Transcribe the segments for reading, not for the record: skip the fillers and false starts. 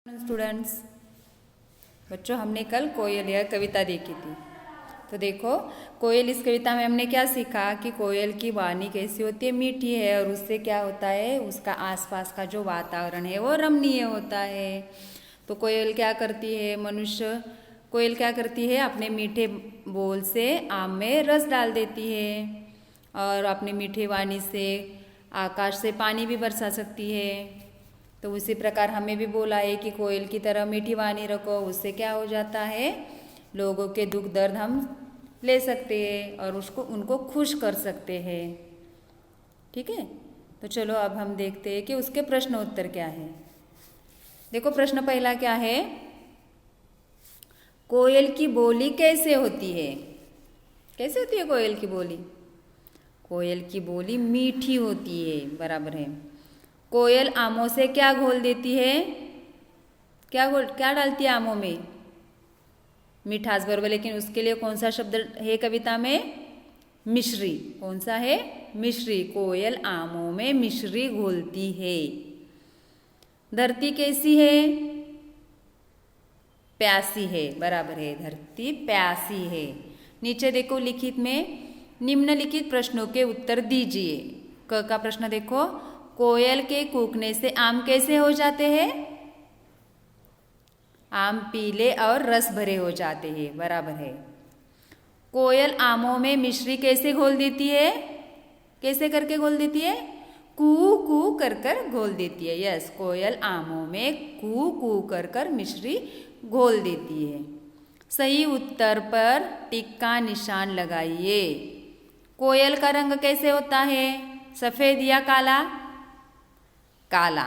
Students, बच्चों हमने कल कोयल यह कविता देखी थी। तो देखो कोयल, इस कविता में हमने क्या सीखा कि कोयल की वाणी कैसी होती है, मीठी है, और उससे क्या होता है, उसका आसपास का जो वातावरण है वो रमणीय होता है। तो कोयल क्या करती है, कोयल क्या करती है, अपने मीठे बोल से आम में रस डाल देती है, और अपनी मीठी वाणी से आकाश से पानी भी बरसा सकती है। तो उसी प्रकार हमें भी बोला है कि कोयल की तरह मीठी वाणी रखो, उससे क्या हो जाता है, लोगों के दुख दर्द हम ले सकते हैं और उनको खुश कर सकते हैं। ठीक है, तो चलो अब हम देखते हैं कि उसके प्रश्न उत्तर क्या है। देखो प्रश्न पहला क्या है, कोयल की बोली कैसे होती है। कैसे होती है कोयल की बोली? कोयल की बोली मीठी होती है, बराबर है। कोयल आमों से क्या घोल देती है, क्या डालती है आमों में? मिठास, बराबर। लेकिन उसके लिए कौन सा शब्द है कविता में? मिश्री। कौन सा है? मिश्री। कोयल आमों में मिश्री घोलती है। धरती कैसी है? प्यासी है, बराबर है, धरती प्यासी है। नीचे देखो लिखित में निम्नलिखित प्रश्नों के उत्तर दीजिए। क का प्रश्न देखो, कोयल के कूकने से आम कैसे हो जाते हैं? आम पीले और रस भरे हो जाते हैं, बराबर है। कोयल आमों में मिश्री कैसे घोल देती है? कैसे करके घोल देती है? कू कू कर कर घोल देती है। यस, कोयल आमों में कू कू कर कर मिश्री घोल देती है। सही उत्तर पर टिक का निशान लगाइए। कोयल का रंग कैसे होता है, सफेद या काला? काला।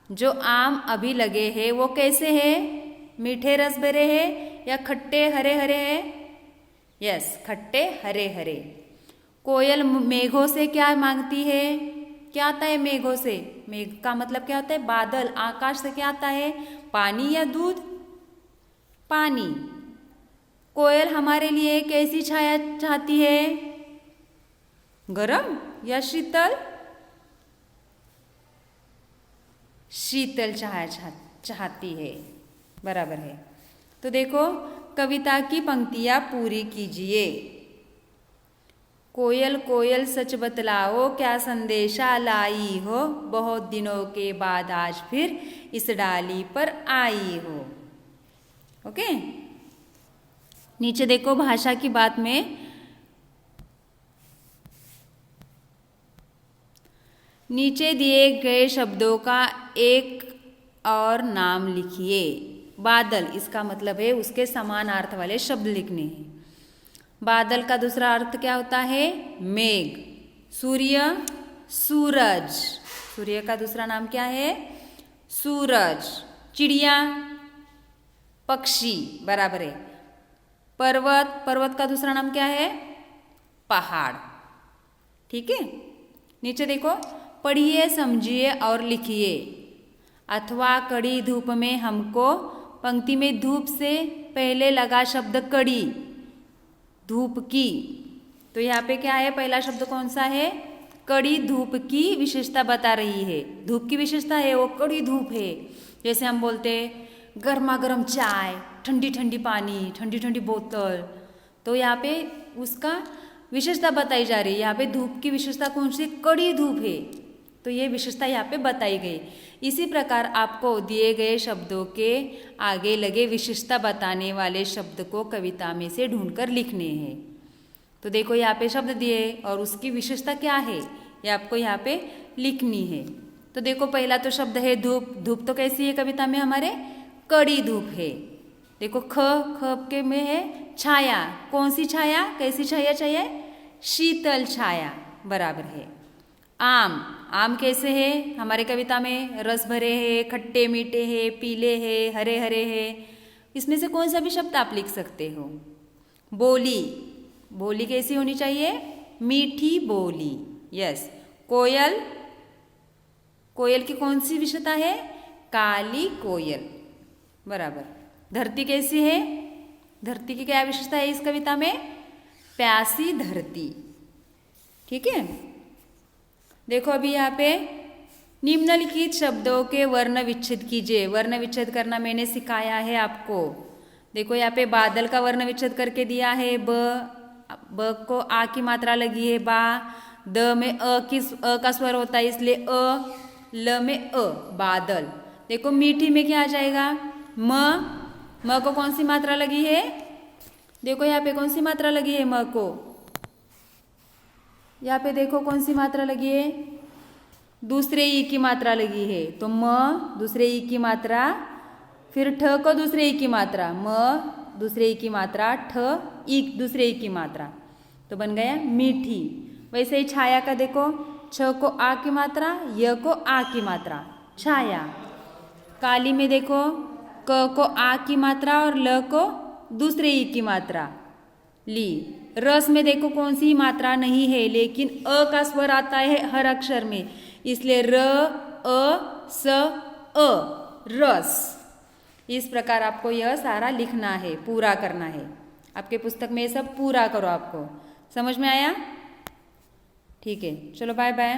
जो आम अभी लगे हैं वो कैसे हैं, मीठे रस भरे हैं या खट्टे हरे हरे हैं? यस, खट्टे हरे हरे। कोयल मेघों से क्या मांगती है? क्या आता है मेघों से? मेघ का मतलब क्या होता है? बादल। आकाश से क्या आता है, पानी या दूध? पानी। कोयल हमारे लिए कैसी छाया चाहती है, गरम या शीतल? शीतल छाया चाहती है, बराबर है। तो देखो कविता की पंक्तियां पूरी कीजिए। कोयल कोयल सच बतलाओ, क्या संदेशा लाई हो, बहुत दिनों के बाद आज फिर इस डाली पर आई हो। ओके, नीचे देखो भाषा की बात में नीचे दिए गए शब्दों का एक और नाम लिखिए। बादल, इसका मतलब है उसके समानार्थ वाले शब्द लिखने हैं। बादल का दूसरा अर्थ क्या होता है? मेघ। सूर्य, सूरज। सूर्य का दूसरा नाम क्या है? सूरज। चिड़िया, पक्षी, बराबर है। पर्वत, पर्वत का दूसरा नाम क्या है? पहाड़। ठीक है, नीचे देखो, पढ़िए समझिए और लिखिए। अथवा कड़ी धूप में हमको, पंक्ति में धूप से पहले लगा शब्द कड़ी, धूप की। तो यहाँ पे क्या है, पहला शब्द कौन सा है? कड़ी धूप की विशेषता बता रही है। धूप की विशेषता है वो कड़ी धूप है। जैसे हम बोलते गर्मा गर्म चाय, ठंडी ठंडी पानी, ठंडी ठंडी बोतल, तो यहाँ पे उसका विशेषता बताई जा रही है। यहाँ पे धूप की विशेषता कौन सी? कड़ी धूप है, तो ये विशेषता यहाँ पे बताई गई। इसी प्रकार आपको दिए गए शब्दों के आगे लगे विशेषता बताने वाले शब्द को कविता में से ढूंढकर लिखने हैं। तो देखो यहाँ पे शब्द दिए और उसकी विशेषता क्या है ये आपको यहाँ पे लिखनी है। तो देखो पहला तो शब्द है धूप। धूप तो कैसी है कविता में हमारे? कड़ी धूप है। देखो ख के में है छाया। कौन सी छाया? कैसी छाया चाहिए? शीतल छाया, बराबर है। आम, आम कैसे है हमारे कविता में? रस भरे है, खट्टे मीठे है, पीले है, हरे हरे है। इसमें से कौन सा भी शब्द आप लिख सकते हो। बोली, बोली कैसी होनी चाहिए? मीठी बोली। यस। कोयल, कोयल की कौन सी विशेषता है? काली कोयल, बराबर। धरती कैसी है? धरती की क्या विशेषता है इस कविता में? प्यासी धरती। ठीक है, देखो अभी यहाँ पे निम्नलिखित शब्दों के वर्ण विच्छेद कीजिए। वर्ण विच्छेद करना मैंने सिखाया है आपको। देखो यहाँ पे बादल का वर्ण विच्छेद करके दिया है। ब को आ की मात्रा लगी है बा। द में अ का स्वर होता है इसलिए अ। ल में अ बादल। देखो मीठी में क्या आ जाएगा? म को कौन सी मात्रा लगी है? देखो यहाँ पे कौन सी मात्रा लगी है म को? यहाँ पे देखो कौन सी मात्रा लगी है? दूसरे ई की मात्रा लगी है। तो म दूसरे ई की मात्रा, फिर ठ को दूसरे ई की मात्रा, म दूसरे ई की मात्रा, ठ ई दूसरे ई की मात्रा, तो बन गया मीठी। वैसे ही छाया का देखो, छ को आ की मात्रा, य को आ की मात्रा, छाया। काली में देखो, क को आ की मात्रा और ल को दूसरे ई की मात्रा, ली। रस में देखो कौन सी मात्रा नहीं है, लेकिन अ का स्वर आता है हर अक्षर में, इसलिए र अ स अ, रस। इस प्रकार आपको यह सारा लिखना है, पूरा करना है। आपके पुस्तक में ये सब पूरा करो। आपको समझ में आया? ठीक है, चलो बाय बाय।